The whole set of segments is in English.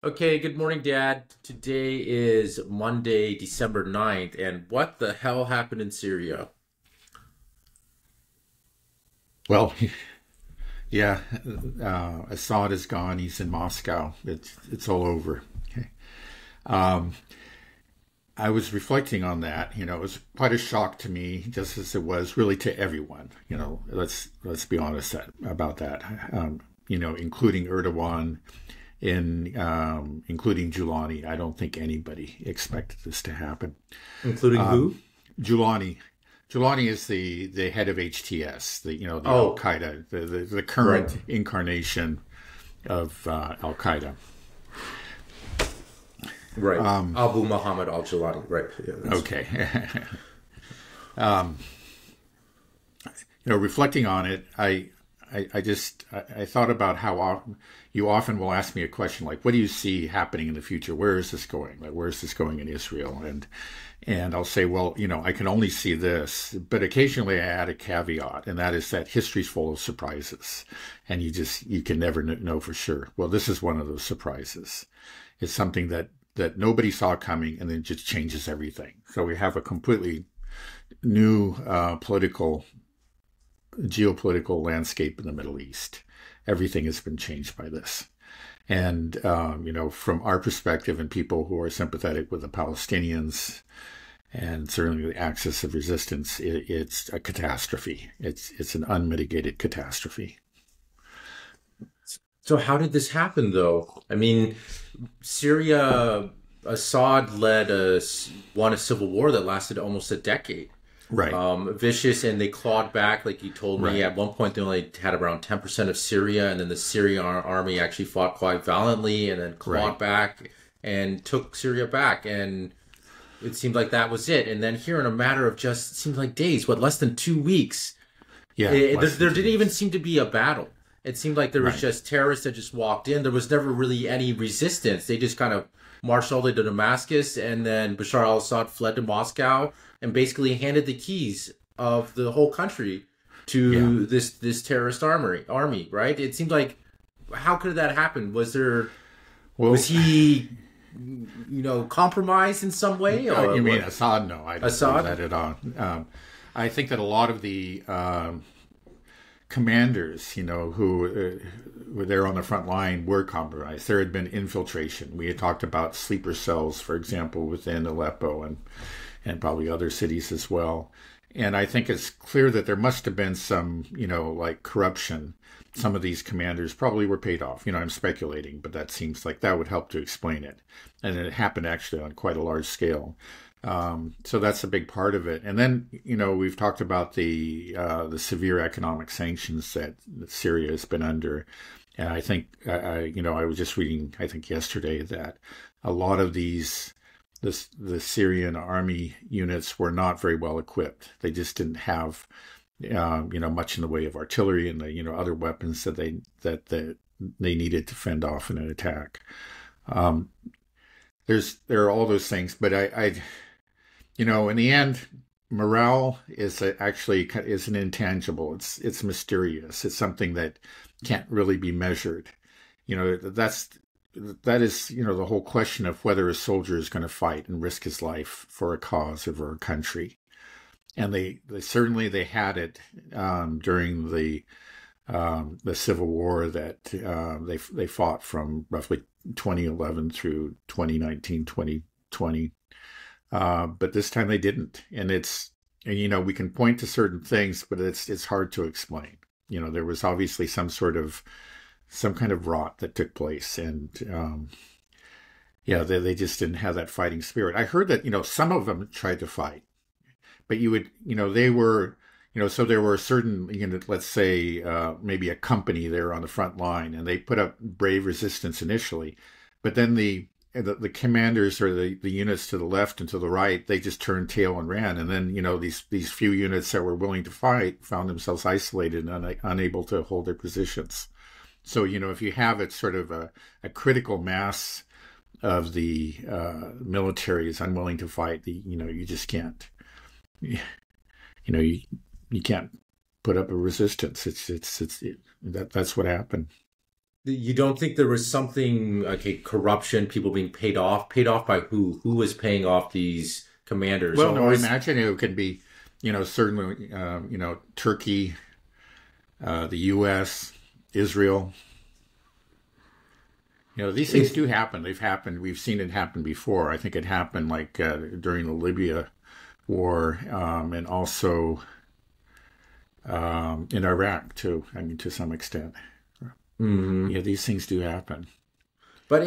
Okay, good morning, Dad. Today is Monday, December 9th, and what the hell happened in Syria? Well, yeah, Assad is gone. He's in Moscow. It's all over. Okay. Um, I was reflecting on that. It was quite a shock to me, just as it was really to everyone. Let's be honest about that. Including Erdogan, including Giuliani. I don't think anybody expected this to happen. Including who? Giuliani. Giuliani is the head of HTS, the Oh, Al-Qaeda, the right, current incarnation of Al-Qaeda. right. Abu Muhammad al-Jawadi. Right. Yeah, that's Okay. um, Reflecting on it, I thought about how often you often will ask me a question like, "What do you see happening in the future? Where is this going? Like, where is this going in Israel?" And I'll say, "Well, I can only see this," but occasionally I add a caveat, and that is that history's full of surprises, and you can never know for sure. Well, this is one of those surprises. It's something that nobody saw coming, and then just changes everything. So we have a completely new geopolitical landscape in the Middle East. Everything has been changed by this. And, from our perspective and people who are sympathetic with the Palestinians and certainly the axis of resistance, it's a catastrophe. It's an unmitigated catastrophe. So how did this happen, though? I mean, Syria, Assad won a civil war that lasted almost a decade. Right, Vicious, and they clawed back, like you told me. right, At one point, they only had around 10% of Syria, and then the Syrian army actually fought quite valiantly and then clawed right. back and took Syria back. And it seemed like that was it. And then here, in a matter of just, it seemed like days, less than 2 weeks, Yeah, there, less than there two didn't even weeks. seem to be a battle. It seemed like there was Right, just terrorists that just walked in. There was never really any resistance. They just kind of marched all the way to Damascus, and then Bashar al-Assad fled to Moscow and basically handed the keys of the whole country yeah. to this terrorist army, right? It seemed like, how could that happen? Well, Was he compromised in some way, or you mean what? Assad? No, I don't believe Assad? that at all. I think that a lot of the commanders, who were there on the front line were compromised. There had been infiltration. We had talked about sleeper cells, for example, within Aleppo and probably other cities as well. And I think it's clear that there must have been some, like corruption. Some of these commanders probably were paid off. I'm speculating, but that seems like that would help to explain it. And it happened actually on quite a large scale. So that's a big part of it. And then, we've talked about the severe economic sanctions that Syria has been under. And I think, I was just reading, I think yesterday, that a lot of the Syrian army units were not very well equipped. They just didn't have, much in the way of artillery and other weapons that they needed to fend off in an attack. Um, there are all those things, but in the end, morale is an intangible. It's mysterious. It's something that can't really be measured. That is the whole question of whether a soldier is going to fight and risk his life for a cause or for a country. And they certainly they had it during the civil war that they fought from roughly 2011 through 2019, 2020. But this time they didn't, we can point to certain things, but it's hard to explain. There was obviously some kind of rot that took place, and yeah, they just didn't have that fighting spirit. I heard that some of them tried to fight, but they were so there were certain let's say maybe a company there on the front line, and they put up brave resistance initially, but then the commanders or the units to the left and to the right, they just turned tail and ran. And then, these few units that were willing to fight found themselves isolated and unable to hold their positions. So, if you have it sort of a critical mass of the military is unwilling to fight, you just can't, you can't put up a resistance. That's what happened. You don't think there was something like a corruption, people being paid off? Paid off by who? Who was paying off these commanders? Well, no, Or I is, imagine it could be, certainly, Turkey, the U.S., Israel. These things do happen. They've happened. We've seen it happen before. I think it happened like during the Libya war, and also in Iraq too. I mean, to some extent. Mhm. These things do happen. But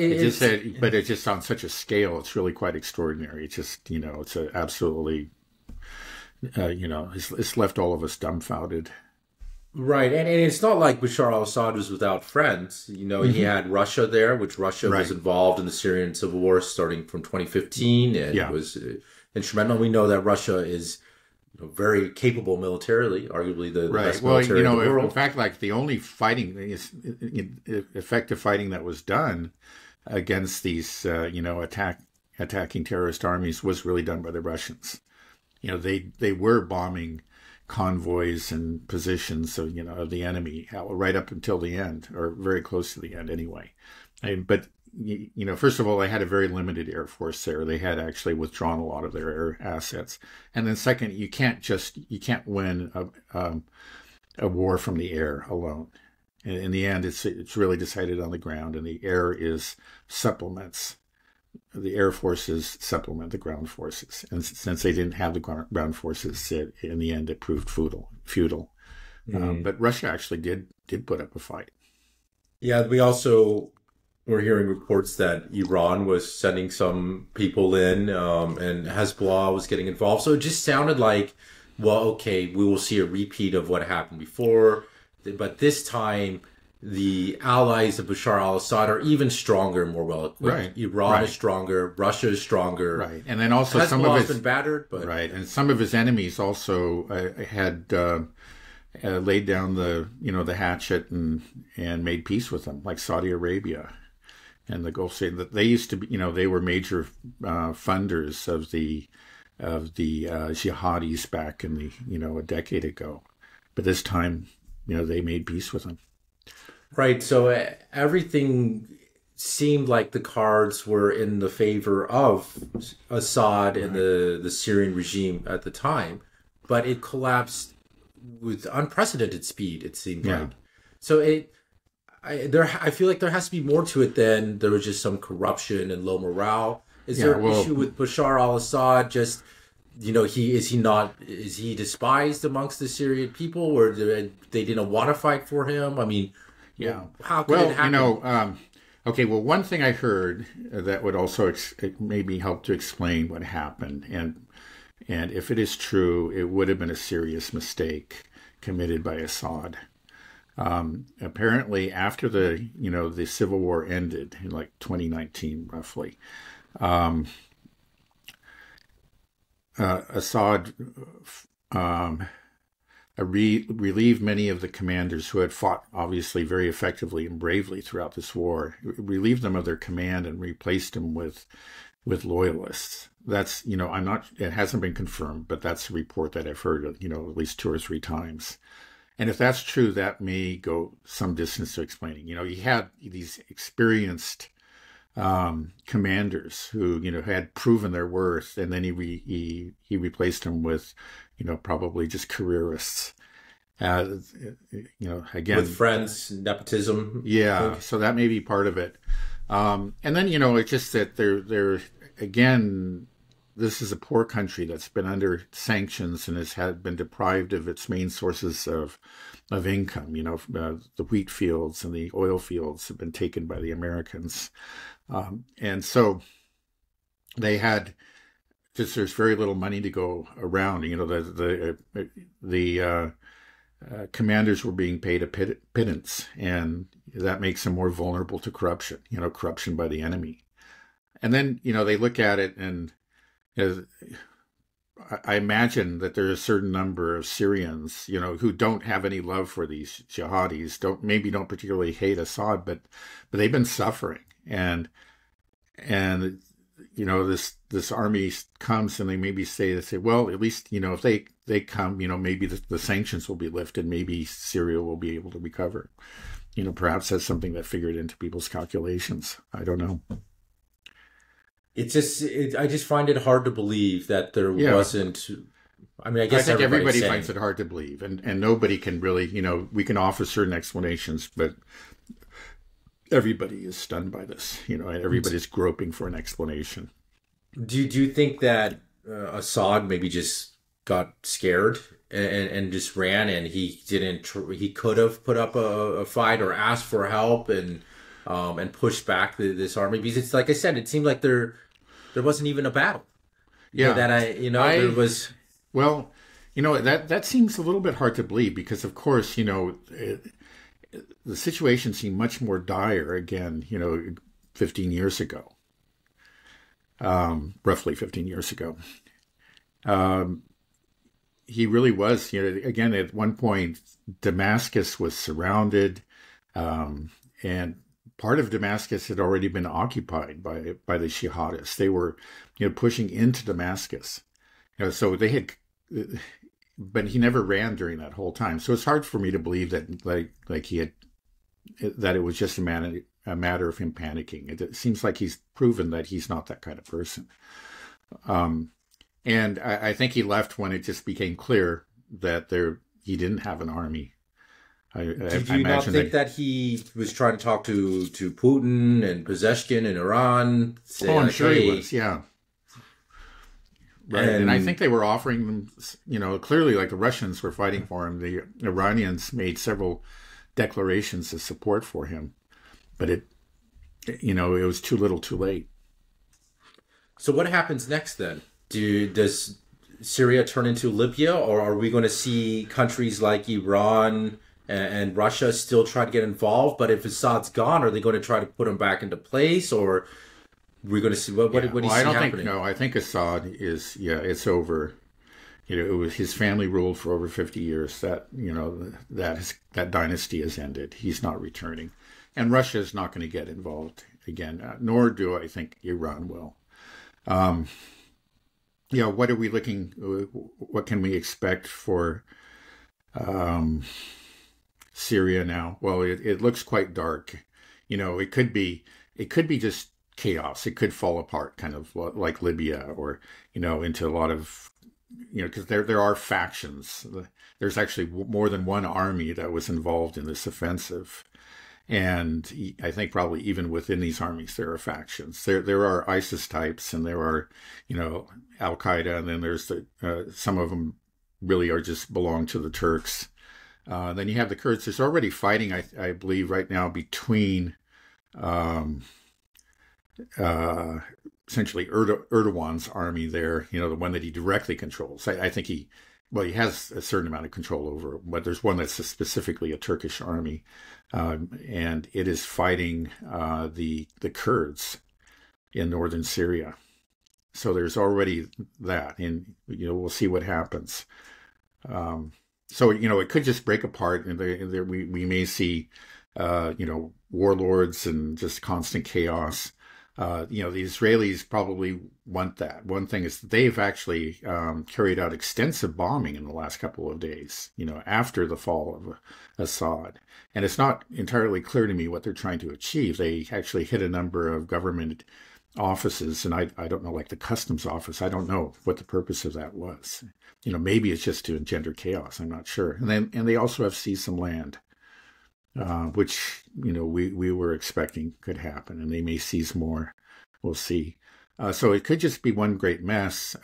But it's just on such a scale. It's really quite extraordinary. It's just, it's a absolutely, it's left all of us dumbfounded. right, and it's not like Bashar al-Assad was without friends. He had Russia there, which Russia was Right. involved in the Syrian civil war starting from 2015, and Yeah. was instrumental. We know that Russia is very capable militarily, arguably the Right. best Well, military in the in world. fact, like the only fighting, effective fighting that was done against these, attacking terrorist armies was really done by the Russians. They were bombing convoys and positions of the enemy right up until the end, or very close to the end anyway. But first of all, they had a very limited air force there. They had actually withdrawn a lot of their air assets. And then second, you can't win a war from the air alone. In the end, it's really decided on the ground, and the air is supplements. The air forces supplement the ground forces, and since they didn't have the ground forces, in the end, it proved futile. But Russia actually did put up a fight. Yeah, we also were hearing reports that Iran was sending some people in, and Hezbollah was getting involved. So it just sounded like, well, okay, we will see a repeat of what happened before, but this time the allies of Bashar al-Assad are even stronger and more well equipped. Right. Iran Right. is stronger, Russia is stronger. Right, and then also some of Hezbollah's his been battered, but right, and some of his enemies also had laid down the hatchet and made peace with them, like Saudi Arabia and the Gulf State. That they used to be, they were major funders of the jihadis back in a decade ago, but this time, they made peace with them. right. So everything seemed like the cards were in the favor of Assad and the Syrian regime at the time, but it collapsed with unprecedented speed. It seemed Yeah. like so. I feel like there has to be more to it than there was just some corruption and low morale. Is there an issue with Bashar al-Assad? Just is he despised amongst the Syrian people, or they didn't want to fight for him? I mean, Yeah. how could it happen? Okay. Well, one thing I heard that would also maybe help to explain what happened, and if it is true, it would have been a serious mistake committed by Assad. Apparently, after the civil war ended in like 2019, roughly, Assad relieved many of the commanders who had fought obviously very effectively and bravely throughout this war, relieved them of their command and replaced them with loyalists. That's, it hasn't been confirmed, but that's a report that I've heard, at least 2 or 3 times. And if that's true, that may go some distance to explaining. You had these experienced commanders who, had proven their worth, and then he replaced them with, probably just careerists. Again, With friends, nepotism. yeah. So that may be part of it. And then, it's just that they're again, this is a poor country that's been under sanctions and has been deprived of its main sources of income. The wheat fields and the oil fields have been taken by the Americans. And so they had there's very little money to go around. The commanders were being paid a pittance, and that makes them more vulnerable to corruption. Corruption by the enemy. And then they look at it, and I imagine that there are a certain number of Syrians, who don't have any love for these jihadis, don't particularly hate Assad, but they've been suffering, and this army comes, and they say, well, at least if they come, maybe the sanctions will be lifted, maybe Syria will be able to recover. perhaps that's something that figured into people's calculations. I don't know. I just find it hard to believe that there wasn't. I mean, I guess think everybody finds it hard to believe, and nobody can really, we can offer certain explanations, but everybody is stunned by this, and everybody's groping for an explanation. Do you think that Assad maybe just got scared and just ran, and he didn't? He could have put up a fight or asked for help and pushed back this army, because it's like I said, it seemed like there wasn't even a battle. Yeah, there was. Well, that seems a little bit hard to believe because, of course, the situation seemed much more dire again, 15 years ago, roughly 15 years ago. He really was, again, at one point, Damascus was surrounded, and part of Damascus had already been occupied by the jihadists. They were, pushing into Damascus. So they had, but he never ran during that whole time. So it's hard for me to believe that that it was just a matter of him panicking. It seems like he's proven that he's not that kind of person. And I think he left when it just became clear that he didn't have an army. Did you not think that he was trying to talk to Putin and Pezeshkian in Iran? I'm sure he was, yeah. Right, and I think they were offering them, clearly like the Russians were fighting for him. The Iranians made several declarations of support for him, but it was too little too late. So what happens next then? Does Syria turn into Libya, or are we going to see countries like Iran and Russia still try to get involved? But if Assad's gone, are they going to try to put him back into place, or we're going to see what do you see happening? I think Assad is, it's over. It was his family ruled for over 50 years. That that dynasty has ended. He's not returning, and Russia is not going to get involved again. Nor do I think Iran will. What are we looking? What can we expect for Syria now? Well, it looks quite dark. It could be just chaos. It could fall apart, kind of like Libya, or into a lot of because there are factions. There's actually more than one army that was involved in this offensive, and I think probably even within these armies there are factions. There are ISIS types, and there are al-Qaeda, and then there's some of them really are just belong to the Turks. Then you have the Kurds. There's already fighting, I believe, right now between essentially Erdogan's army there, the one that he directly controls. I think he has a certain amount of control over it, but there's one that's specifically a Turkish army, and it is fighting the Kurds in northern Syria. So there's already that, and we'll see what happens. So it could just break apart, and we may see warlords and just constant chaos. The Israelis probably want that. One thing is they've actually carried out extensive bombing in the last couple of days, after the fall of Assad. And it's not entirely clear to me what they're trying to achieve. They actually hit a number of government offices, and I don't know, like the customs office. I don't know what the purpose of that was. Maybe it's just to engender chaos. I'm not sure. And they also have seized some land, which we were expecting could happen, and they may seize more. We'll see. So it could just be one great mess,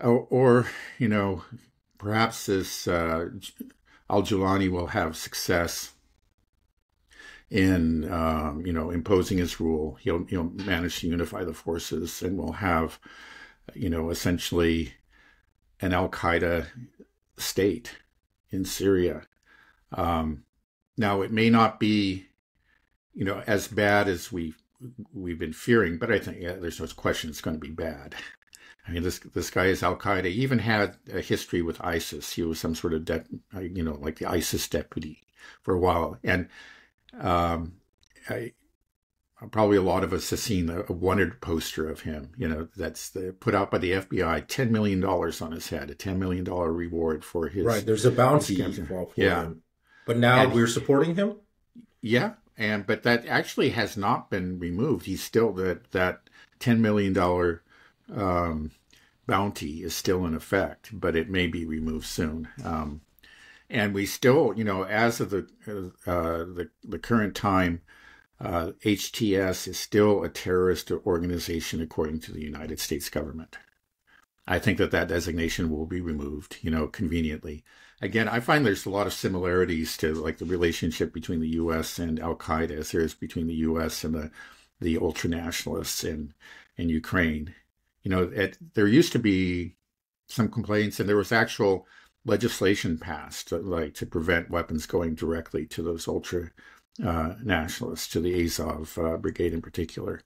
or perhaps this al-Jilani will have success in imposing his rule. He'll manage to unify the forces, and we'll have essentially an al-Qaeda state in Syria. Now it may not be as bad as we've been fearing, but I think there's no question it's going to be bad. I mean, this guy is al-Qaeda. He even had a history with ISIS. He was some sort of like the ISIS deputy for a while, and probably a lot of us have seen a wanted poster of him, that's put out by the FBI, $10 million on his head, a $10 million reward for his... Right, there's a bounty involved for him. But now And we're supporting him? yeah, but that actually has not been removed. He's still that $10 million bounty is still in effect, but it may be removed soon. And we still, as of the current time, HTS is still a terrorist organization according to the United States government. I think that designation will be removed, conveniently. Again, I find there's a lot of similarities to like the relationship between the U.S. and Al-Qaeda as there is between the U.S. and the ultranationalists in Ukraine. There used to be some complaints, and there was actual legislation passed to prevent weapons going directly to those ultra nationalists, to the Azov brigade in particular.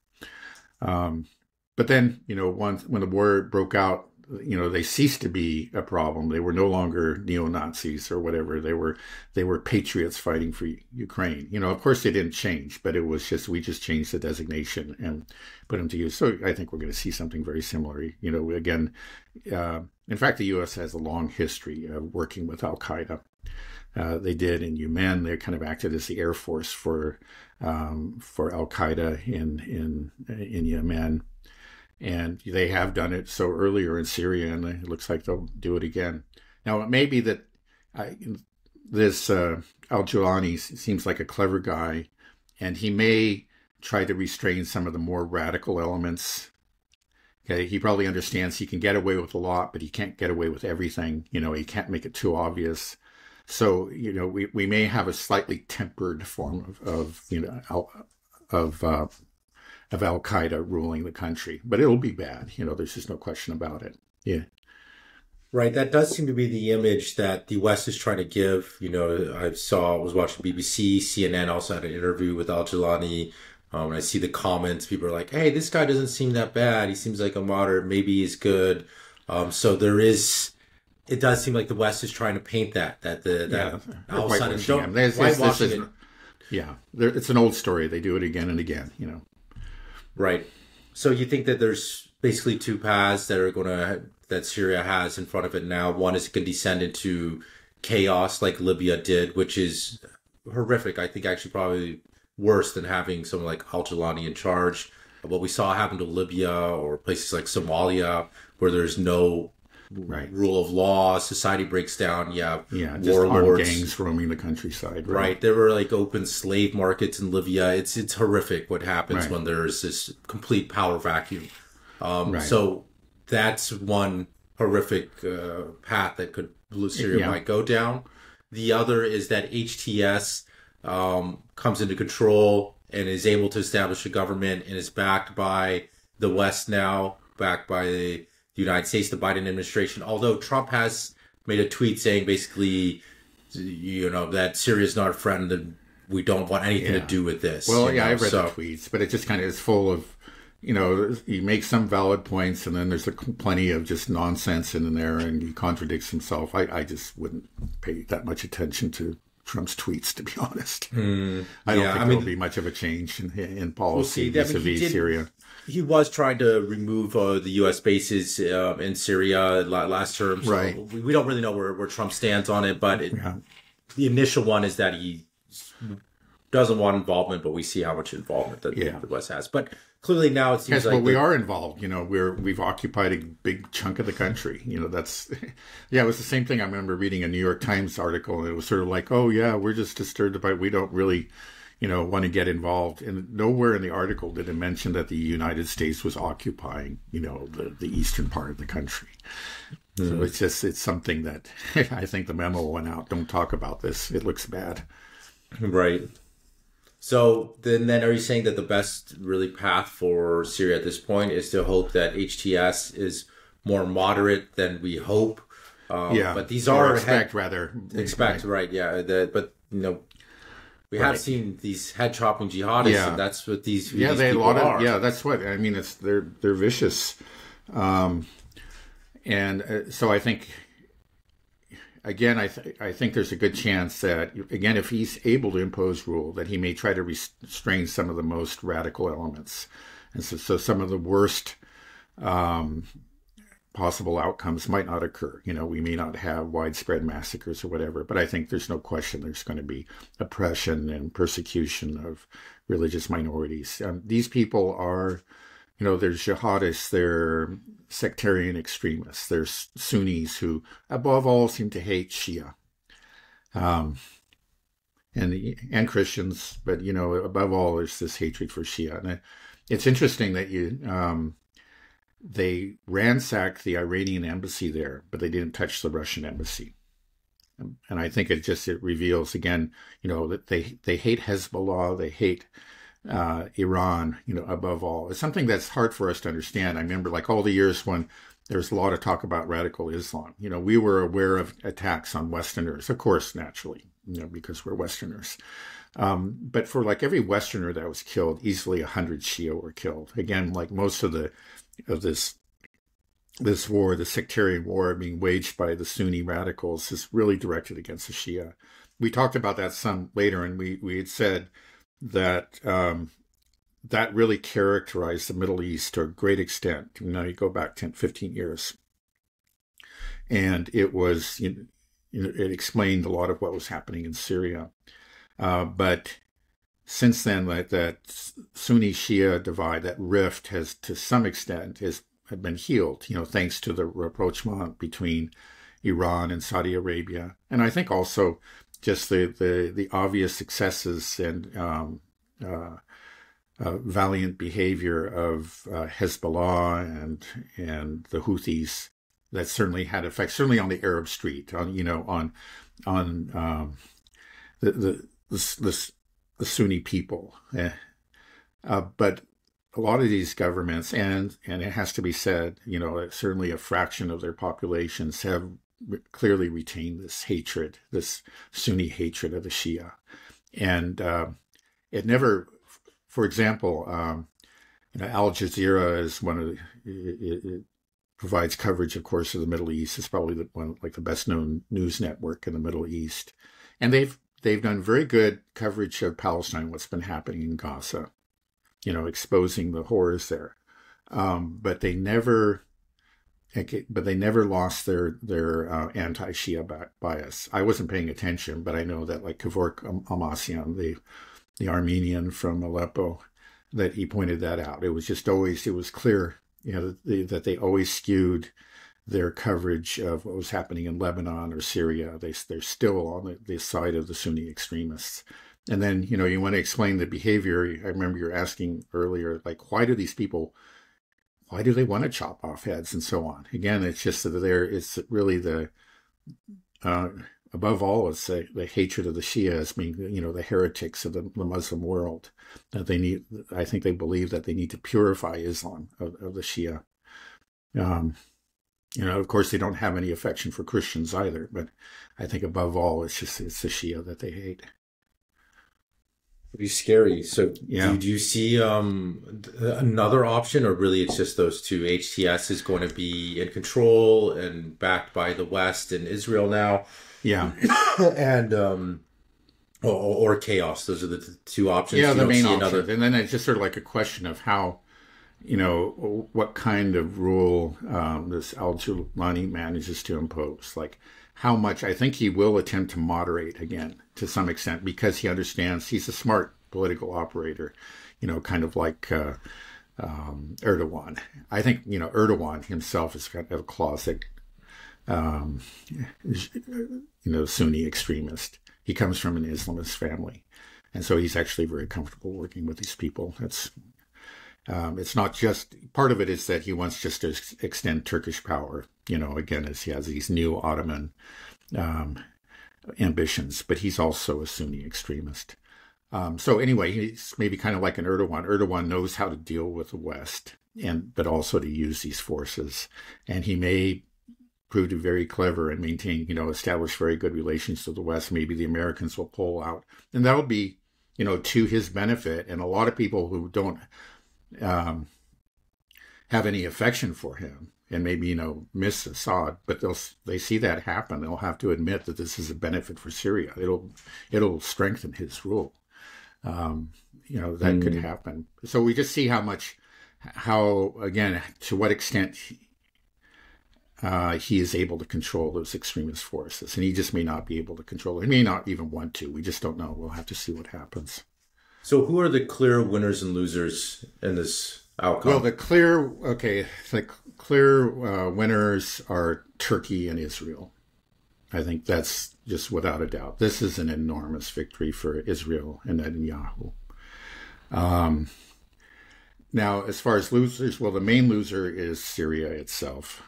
But then, when the war broke out, they ceased to be a problem. They were no longer neo-Nazis or whatever. They were patriots fighting for Ukraine. Of course they didn't change, but it was we just changed the designation and put them to use. So I think we're going to see something very similar. Again, in fact, the U.S. has a long history of working with Al-Qaeda. They did in Yemen. They kind of acted as the Air Force for Al-Qaeda in Yemen. And they have done it so earlier in Syria, and it looks like they'll do it again. Now, it may be that this al-Jawlani seems like a clever guy, and he may try to restrain some of the more radical elements. Okay, he probably understands he can get away with a lot, but he can't get away with everything. He can't make it too obvious. So, we may have a slightly tempered form of Al-Qaeda ruling the country, but it'll be bad. There's just no question about it. Yeah. Right. That does seem to be the image that the West is trying to give. I was watching BBC, CNN also had an interview with al-Jawlani. And I see the comments. People are like, hey, this guy doesn't seem that bad. He seems like a moderate. Maybe he's good. So it does seem like the West is trying to paint that whitewashing. It's an old story. They do it again and again, Right. So you think that there's basically two paths that Syria has in front of it now. One is it can descend into chaos like Libya did, which is horrific. I think actually probably worse than having someone like al-Jawlani in charge. What we saw happen to Libya or places like Somalia, where there's no rule of law, society breaks down. Just armed gangs roaming the countryside. Right. There were like open slave markets in Libya. It's horrific what happens when there's this complete power vacuum. So that's one horrific path that Syria might go down. The other is that HTS comes into control and is able to establish a government and is backed by the West now, backed by the United States, the Biden administration. Although Trump has made a tweet saying basically, that Syria is not a friend and we don't want anything to do with this. Well, I've read the tweets, but it just kind of is full of, he makes some valid points and then there's plenty of just nonsense in there and he contradicts himself. I just wouldn't pay that much attention to Trump's tweets, to be honest. I don't think there'll be much of a change in policy vis-a-vis Syria. He was trying to remove the U.S. bases in Syria last term. So we don't really know where Trump stands on it, but the initial one is that he doesn't want involvement, but we see how much involvement that the West has. But clearly now it seems but we are involved. We've occupied a big chunk of the country. That's it was the same thing. I remember reading a New York Times article, and it was sort of like, oh yeah, we're just disturbed about it. We don't really want to get involved. And nowhere in the article did it mention that the United States was occupying, the eastern part of the country. So it's something that I think the memo went out. Don't talk about this. It looks bad. Right. So then are you saying that the best really path for Syria at this point is to hope that HTS is more moderate than we hope? But these are expect, right? Yeah. But we have seen these head chopping jihadists, and that's what these people are. That's what I mean. They're vicious, and so I think. Again, I think there's a good chance that, again, if he's able to impose rule, that he may try to restrain some of the most radical elements. And so some of the worst possible outcomes might not occur. We may not have widespread massacres or whatever, but I think there's no question there's going to be oppression and persecution of religious minorities. These people are, they're jihadists, they're sectarian extremists, they're Sunnis who, above all, seem to hate Shia. And Christians, but above all, there's this hatred for Shia. And it's interesting that they ransacked the Iranian embassy there, but they didn't touch the Russian embassy. And I think it reveals again, that they hate Hezbollah, they hate Iran, above all. It's something that's hard for us to understand. I remember like all the years when there's a lot of talk about radical Islam. We were aware of attacks on Westerners, of course, naturally, because we're Westerners. But for like every Westerner that was killed, easily 100 Shia were killed. Again, like most of this war, the sectarian war being waged by the Sunni radicals, is really directed against the Shia. We talked about that some later, and we had said that that really characterized the Middle East to a great extent. You go back 10, 15 years. And it was, it explained a lot of what was happening in Syria. But since then, that Sunni-Shia divide, that rift has, to some extent, have been healed, thanks to the rapprochement between Iran and Saudi Arabia. And I think also just the obvious successes and valiant behavior of Hezbollah and the Houthis that certainly had effects, certainly on the Arab street, on the Sunni people. But a lot of these governments, and it has to be said, certainly a fraction of their populations have clearly retained this hatred, this Sunni hatred of the Shia. And it never, for example, Al Jazeera is one of it provides coverage, of course, of the Middle East. It's probably the best known news network in the Middle East. And they've done very good coverage of Palestine, what's been happening in Gaza, exposing the horrors there. But they never lost their anti-Shia bias. I wasn't paying attention, but I know that like Kevork Almasyan, the Armenian from Aleppo, that he pointed that out. It was just always, it was clear, that they always skewed their coverage of what was happening in Lebanon or Syria. They're still on the side of the Sunni extremists. And then, you want to explain the behavior. I remember you were asking earlier, like, why do they want to chop off heads and so on? Again, it's just that it's really above all, it's the hatred of the Shia as being, the heretics of the Muslim world. That I think they believe that they need to purify Islam of the Shia. Of course, they don't have any affection for Christians either, but I think above all, it's the Shia that they hate. Pretty scary. So yeah. Do you see another option, or really it's just those two? HTS is going to be in control and backed by the West and Israel now. Yeah. And or chaos. Those are the two options. Yeah, the main option. And then it's just sort of like a question of how, what kind of rule this al-Jilani manages to impose. Like how much, I think he will attempt to moderate again to some extent, because he understands he's a smart political operator, kind of like Erdogan. I think, Erdogan himself is kind of a closet, Sunni extremist. He comes from an Islamist family. And so he's actually very comfortable working with these people. It's not just, part of it is that he wants just to extend Turkish power, again, as he has these new Ottoman ambitions, but he's also a Sunni extremist. So anyway, he's maybe kind of like an Erdogan. Erdogan knows how to deal with the West, but also to use these forces. And he may prove to be very clever and maintain, establish very good relations to the West. Maybe the Americans will pull out. And that'll be, to his benefit. And a lot of people who don't have any affection for him and maybe, miss Assad, but they see that happen. They'll have to admit that this is a benefit for Syria. It'll strengthen his rule. That could happen. So we just see how, again, to what extent he is able to control those extremist forces, and he just may not be able to control it. He may not even want to. We just don't know. We'll have to see what happens. So who are the clear winners and losers in this outcome? Well, the clear winners are Turkey and Israel. I think that's just without a doubt. This is an enormous victory for Israel and Netanyahu. Now, as far as losers, well, the main loser is Syria itself.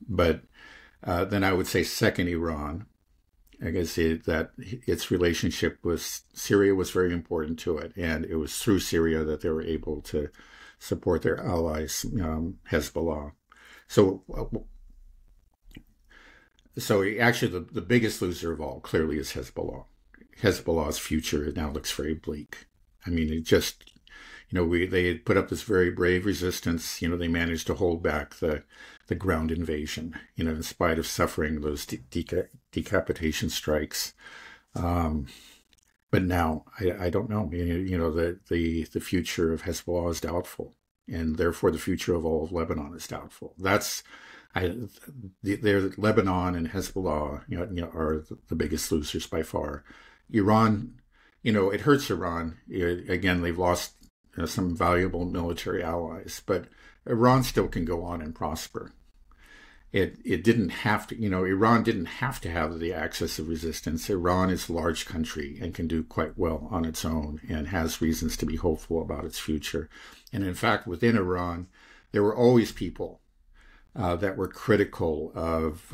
But then I would say second, Iran. I guess that its relationship with Syria was very important to it. And it was through Syria that they were able to support their allies, Hezbollah. So actually the biggest loser of all clearly is Hezbollah. Hezbollah's future now looks very bleak. I mean, it just, they had put up this very brave resistance. They managed to hold back the ground invasion, in spite of suffering those decapitation strikes. But now I don't know. The future of Hezbollah is doubtful, and therefore the future of all of Lebanon is doubtful. Lebanon and Hezbollah, are the biggest losers by far. Iran, it hurts Iran. Again, they've lost some valuable military allies, but Iran still can go on and prosper. It didn't have to, Iran didn't have to have the access of resistance. Iran is a large country and can do quite well on its own and has reasons to be hopeful about its future. And in fact, within Iran, there were always people that were critical of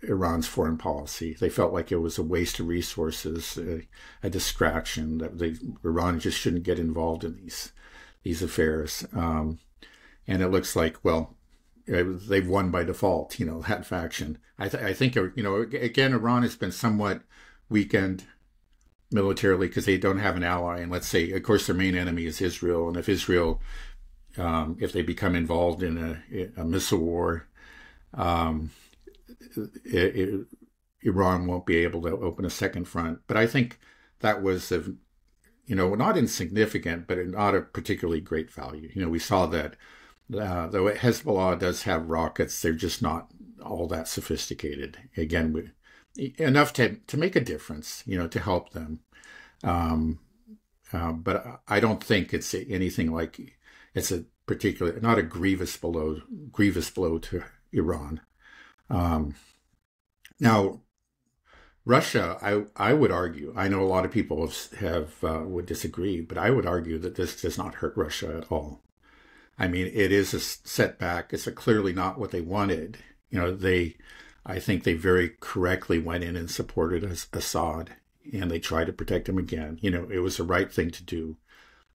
Iran's foreign policy. They felt like it was a waste of resources, a distraction, that Iran just shouldn't get involved in these affairs. And it looks like, well, they've won by default, that faction. I think, again, Iran has been somewhat weakened militarily because they don't have an ally. And let's say, of course, their main enemy is Israel. And if Israel, if they become involved in a missile war, Iran won't be able to open a second front. But I think that was, not insignificant, but not a particularly great value. We saw that though Hezbollah does have rockets, they're just not all that sophisticated. Again, enough to make a difference, to help them. But I don't think it's anything like it's not a grievous blow to Iran. Now, Russia, I would argue, I know a lot of people would disagree, but I would argue that this does not hurt Russia at all. I mean, it is a setback. It's clearly not what they wanted. I think they very correctly went in and supported Assad, and they tried to protect him again. It was the right thing to do.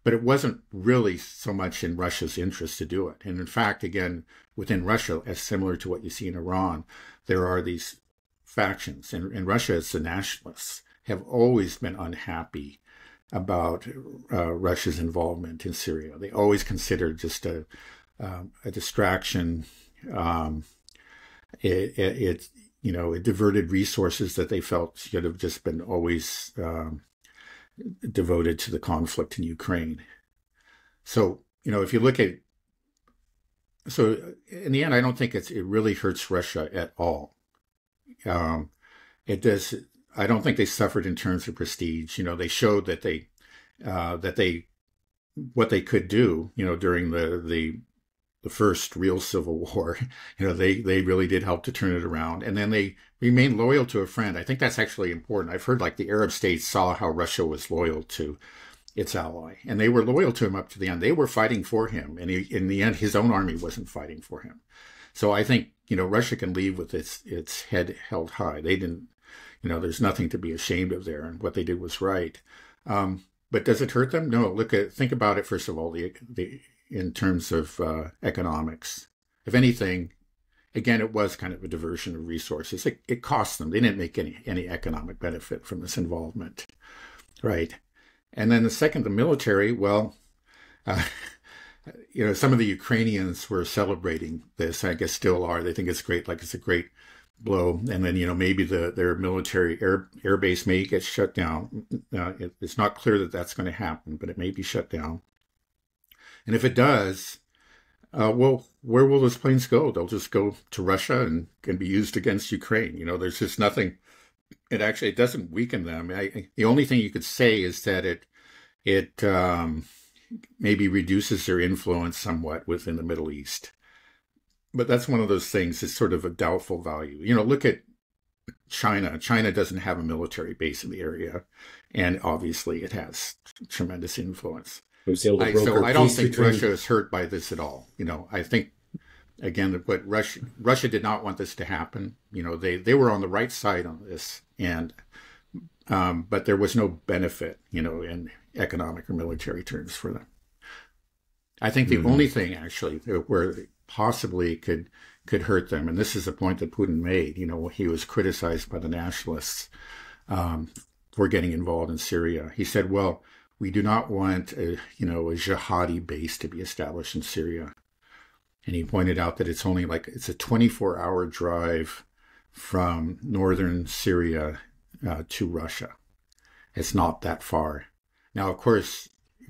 But it wasn't really so much in Russia's interest to do it. And in fact, again, within Russia, as similar to what you see in Iran, there are these factions. And Russia, as the nationalists, have always been unhappy about Russia's involvement in Syria. They always considered just a distraction. It diverted resources that they felt should have just been always devoted to the conflict in Ukraine. So, if you look at, in the end, I don't think it really hurts Russia at all. It does. I don't think they suffered in terms of prestige. They showed that what they could do, during the first real civil war, they really did help to turn it around. And then they remained loyal to a friend. I think that's actually important. I've heard the Arab states saw how Russia was loyal to its ally, and they were loyal to him up to the end. They were fighting for him. And in the end, his own army wasn't fighting for him. So I think, Russia can leave with its head held high. They didn't, there's nothing to be ashamed of there, and what they did was right. But does it hurt them? No. Think about it, first of all, in terms of economics. If anything, again, it was kind of a diversion of resources. It cost them. They didn't make any economic benefit from this involvement, right? And then the second, the military, well, some of the Ukrainians were celebrating this. I guess still are. They think it's great, it's a great blow. And then, maybe their military air base may get shut down. It's not clear that that's going to happen, but it may be shut down. And if it does, Well, where will those planes go? They'll just go to Russia and can be used against Ukraine. There's just nothing. It doesn't weaken them. The only thing you could say is that it maybe reduces their influence somewhat within the Middle East. But that's one of those things. It's sort of a doubtful value. Look at China. China doesn't have a military base in the area, and obviously it has tremendous influence. So I don't think Russia is hurt by this at all. I think, again, what Russia did not want this to happen. They were on the right side on this, and but there was no benefit, in economic or military terms for them. I think the only thing actually where they possibly could hurt them, and this is a point that Putin made. He was criticized by the nationalists for getting involved in Syria. He said, "Well, we do not want a jihadi base to be established in Syria." And he pointed out that it's a 24-hour drive from northern Syria to Russia. It's not that far. Now, of course,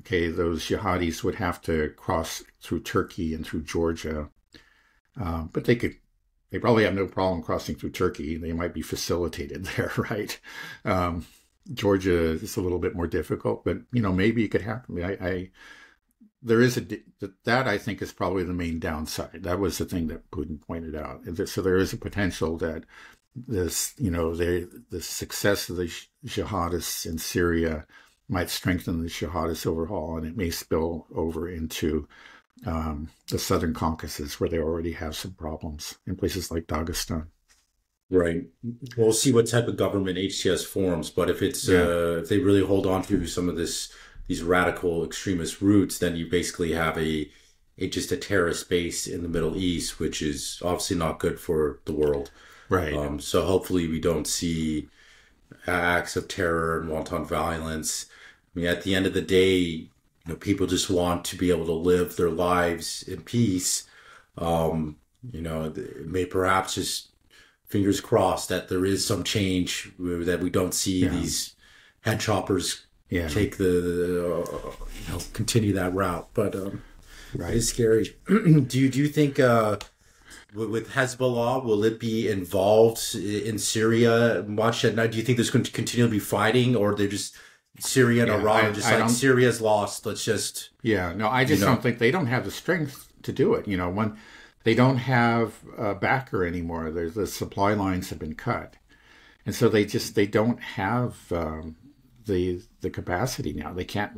those jihadis would have to cross through Turkey and through Georgia, but they probably have no problem crossing through Turkey. They might be facilitated there, right? Georgia is a little bit more difficult, but maybe it could happen. That I think is probably the main downside. That was the thing that Putin pointed out. So there is a potential that the success of the jihadists in Syria might strengthen the jihadist overhaul, and it may spill over into the southern Caucasus, where they already have some problems in places like Dagestan. Right. We'll see what type of government HTS forms, but if it's if they really hold on to some of these radical extremist roots, then you basically have just a terrorist base in the Middle East, which is obviously not good for the world. Right. So hopefully we don't see acts of terror and wanton violence. I mean, at the end of the day, people just want to be able to live their lives in peace. It may perhaps just fingers crossed that there is some change, that we don't see these head choppers take continue that route. But it's scary. Do you think with Hezbollah, will it be involved in Syria much at night? Do you think there's going to continue to be fighting, or they're just Syria and Iran are just Syria's lost? Let's just I just don't think they don't have the strength to do it. When they don't have a backer anymore, the supply lines have been cut, and so they don't have the capacity now. They can't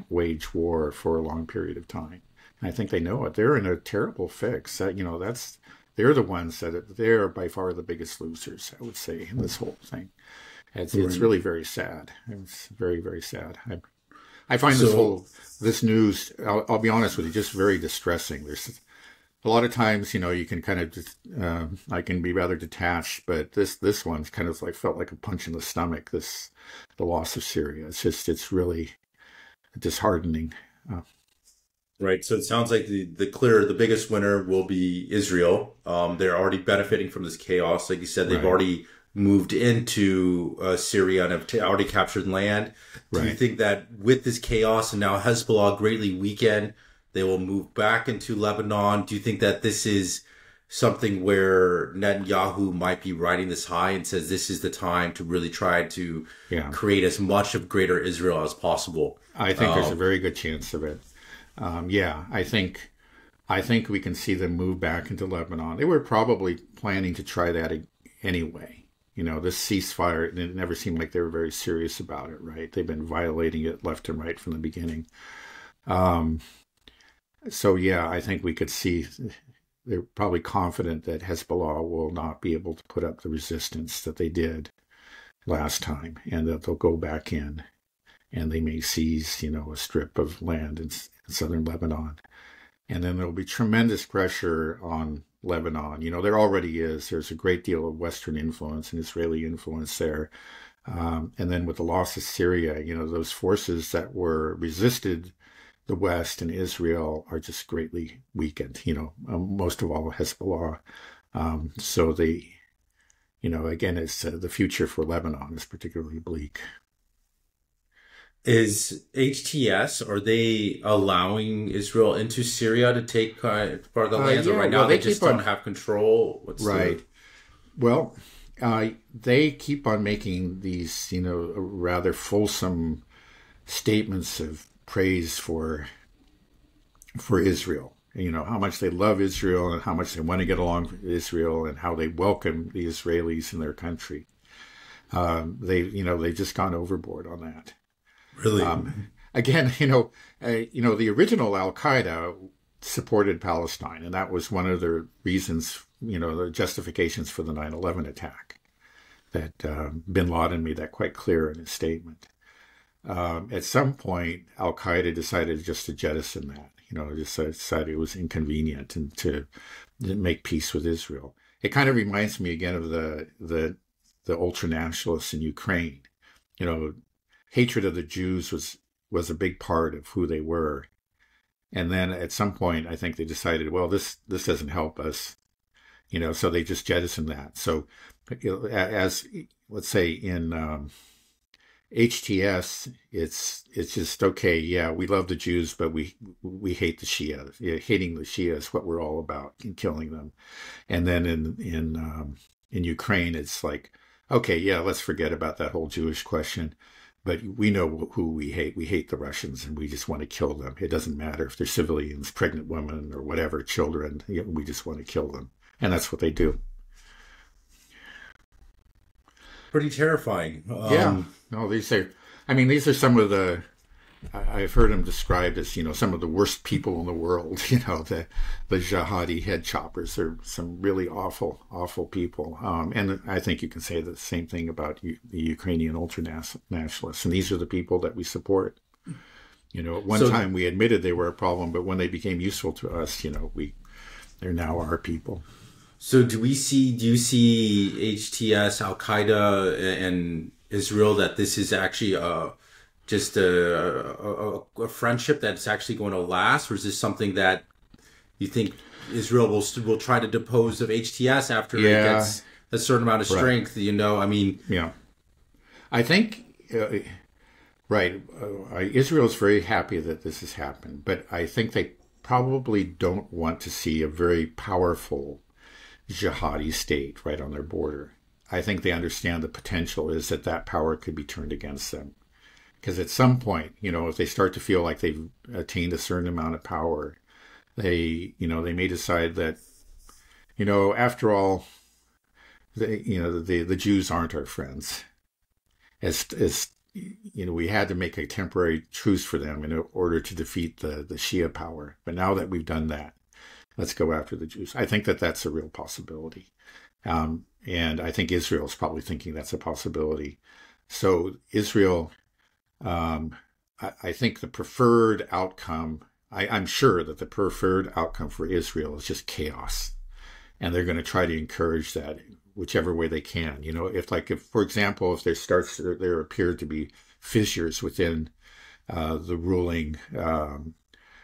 wage war for a long period of time. And I think they know it. They're in a terrible fix. They're the ones they're by far the biggest losers, I would say, in this whole thing. It's really very sad. It's very, very sad. I find this news, I'll be honest with you, just very distressing. There's a lot of times, you can kind of just, I can be rather detached, but this one's kind of felt like a punch in the stomach, the loss of Syria. It's really disheartening. Right. So it sounds like the biggest winner will be Israel. They're already benefiting from this chaos. Like you said, they've already moved into Syria and have already captured land. Do you think that with this chaos and now Hezbollah greatly weakened, they will move back into Lebanon? Do you think that this is something where Netanyahu might be riding this high and says this is the time to really try to create as much of greater Israel as possible? I think there's a very good chance of it. I think we can see them move back into Lebanon. They were probably planning to try that anyway. This ceasefire, it never seemed like they were very serious about it, right? They've been violating it left and right from the beginning. I think we could see they're probably confident that Hezbollah will not be able to put up the resistance that they did last time, and that they'll go back in and they may seize, a strip of land in southern Lebanon. And then there'll be tremendous pressure on Lebanon. There already is. There's a great deal of Western influence and Israeli influence there. And then with the loss of Syria, those forces that were resisted the West and Israel are just greatly weakened, most of all Hezbollah. So again, it's the future for Lebanon is particularly bleak. Is HTS, are they allowing Israel into Syria to take part of the lands? Or right now they just don't have control? Right. Well, they keep on making these, rather fulsome statements of praise for Israel. How much they love Israel and how much they want to get along with Israel and how they welcome the Israelis in their country. They've just gone overboard on that. Really? Again, the original Al-Qaeda supported Palestine, and that was one of the reasons, the justifications for the 9/11 attack that bin Laden made that quite clear in his statement. At some point, Al-Qaeda decided just to jettison that, just decided it was inconvenient and to make peace with Israel. It kind of reminds me again of the ultranationalists in Ukraine. Hatred of the Jews was a big part of who they were. And then at some point, I think they decided, well, this doesn't help us, so they just jettisoned that. So as, let's say, in HTS, it's just, okay, yeah, we love the Jews, but we hate the Shia. Hating the Shia is what we're all about, and killing them. And then in Ukraine, it's like, okay, yeah, let's forget about that whole Jewish question. But we know who we hate. We hate the Russians, and we just want to kill them. It doesn't matter if they're civilians, pregnant women, or whatever, children. We just want to kill them. And that's what they do. Pretty terrifying. Yeah. No, these are some of the, I've heard them described as, some of the worst people in the world. The jihadi head choppers are some really awful, awful people. And I think you can say the same thing about the Ukrainian ultranationalists. And these are the people that we support. At one time we admitted they were a problem, but when they became useful to us, they're now our people. So do you see HTS, Al-Qaeda, and Israel, that this is actually just a friendship that's actually going to last, or is this something that you think Israel will try to depose of HTS after it gets a certain amount of strength? Right. Yeah, I think right. Israel's very happy that this has happened, but I think they probably don't want to see a very powerful jihadi state right on their border. I think they understand the potential is that power could be turned against them. Because at some point, if they start to feel like they've attained a certain amount of power, they may decide that, after all, the Jews aren't our friends. We had to make a temporary truce for them in order to defeat the Shia power. But now that we've done that, let's go after the Jews. I think that's a real possibility. And I think Israel's probably thinking that's a possibility. So Israel, I think the preferred outcome, I'm sure that the preferred outcome for Israel is just chaos. And they're going to try to encourage that whichever way they can. If for example, if there appear to be fissures within the ruling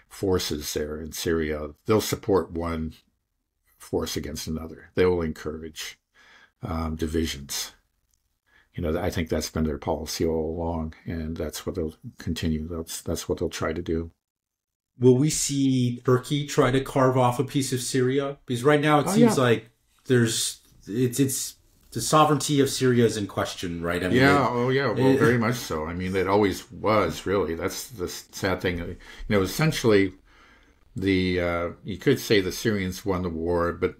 forces there in Syria, they'll support one force against another. They will encourage divisions. I think that's been their policy all along, and that's what they'll continue. That's what they'll try to do. Will we see Turkey try to carve off a piece of Syria? Because right now it seems like it's the sovereignty of Syria is in question, right? Well, very much so. It always was, really. That's the sad thing. Essentially, you could say the Syrians won the war, but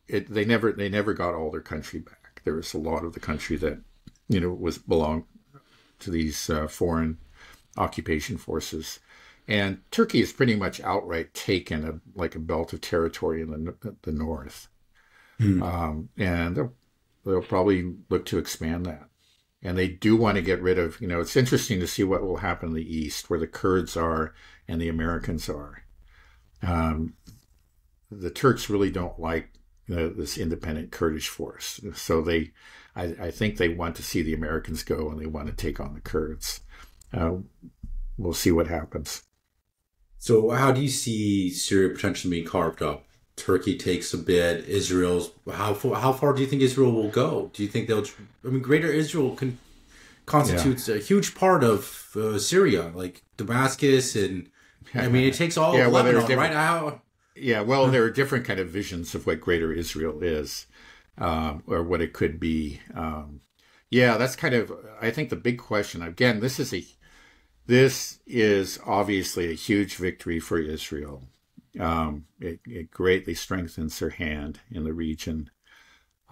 they never got all their country back. There was a lot of the country that belonged to these foreign occupation forces, and Turkey has pretty much outright taken a belt of territory in the north, and they'll probably look to expand that. And they do want to get rid of. It's interesting to see what will happen in the east, where the Kurds are and the Americans are. The Turks really don't like this independent Kurdish force. So I think they want to see the Americans go, and they want to take on the Kurds. We'll see what happens. So how do you see Syria potentially being carved up? Turkey takes a bit. Israel's how far do you think Israel will go? Do you think Greater Israel constitutes a huge part of Syria, like Damascus, and I mean, it takes all of Lebanon right now. Yeah, well, there are different kind of visions of what Greater Israel is, or what it could be. Yeah, that's kind of, I think, the big question. Again, this is obviously a huge victory for Israel. It greatly strengthens their hand in the region.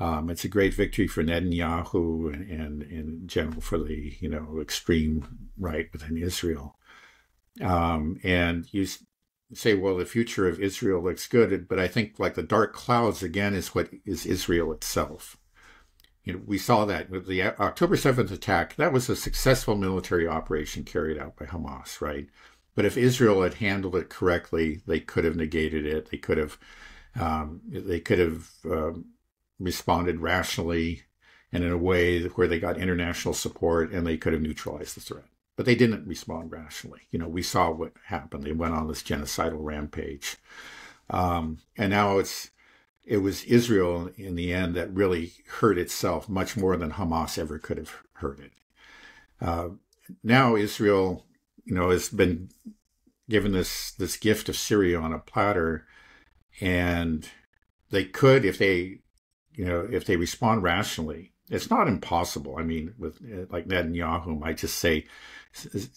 It's a great victory for Netanyahu and in general for the extreme right within Israel. And you say, well, the future of Israel looks good, but I think like the dark clouds again is what is Israel itself. We saw that with the October 7th attack. That was a successful military operation carried out by Hamas, right? But if Israel had handled it correctly, they could have negated it. They could have responded rationally and in a way where they got international support, and they could have neutralized the threat. But they didn't respond rationally. We saw what happened. They went on this genocidal rampage. And now it was Israel in the end that really hurt itself much more than Hamas ever could have hurt it. Now Israel, has been given this gift of Syria on a platter, and they could, if they respond rationally, it's not impossible. I mean, with like Netanyahu might just say,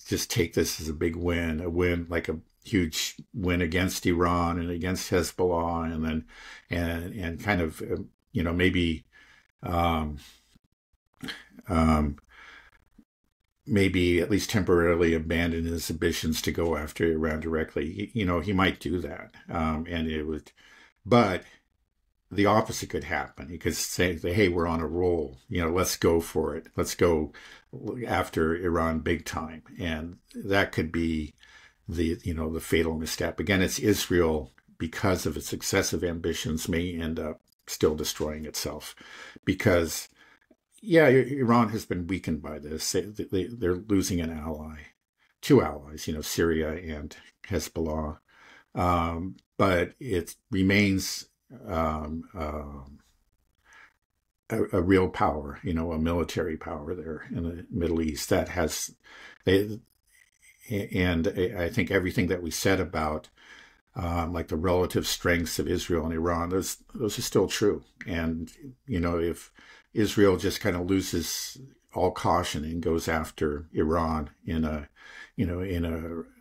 just take this as a big win, like a huge win against Iran and against Hezbollah, and then and kind of maybe at least temporarily abandon his ambitions to go after Iran directly. He might do that, and it would, but the opposite could happen. He could say, hey, we're on a roll, let's go for it. Let's go after Iran big time. And that could be the fatal misstep. Again, it's Israel, because of its excessive ambitions, may end up still destroying itself, because Iran has been weakened by this. They're losing an ally, two allies, Syria and Hezbollah. But it remains a real power, a military power there in the Middle East that has, and I think everything that we said about like the relative strengths of Israel and Iran, those are still true. And if Israel just kind of loses all caution and goes after Iran in a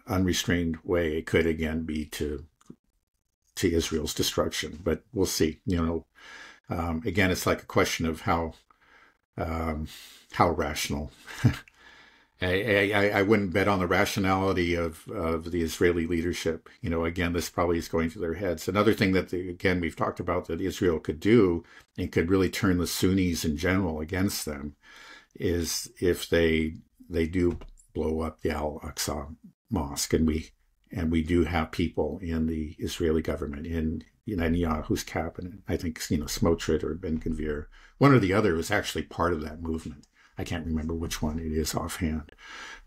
unrestrained way, it could again be to Israel's destruction. But we'll see. Again, it's like a question of how rational. I wouldn't bet on the rationality of the Israeli leadership. Again, this probably is going through their heads. Another thing that we've talked about that Israel could do and could really turn the Sunnis in general against them is if they do blow up the Al-Aqsa mosque, and we do have people in the Israeli government, in Netanyahu's cabinet. I think Smotrich or Ben-Gvir, one or the other, was actually part of that movement. I can't remember which one it is offhand.